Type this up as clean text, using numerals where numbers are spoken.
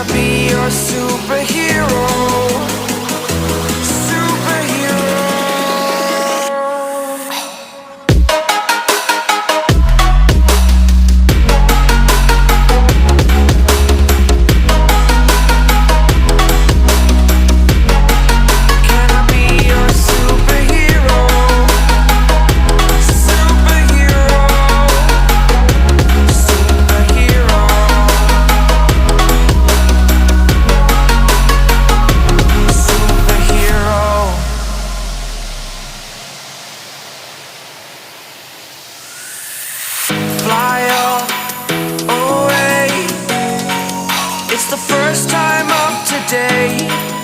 I be your superhero? Superhero. Can I be your superhero? Superhero. Superhero. Superhero. Fly away. It's the first time of today.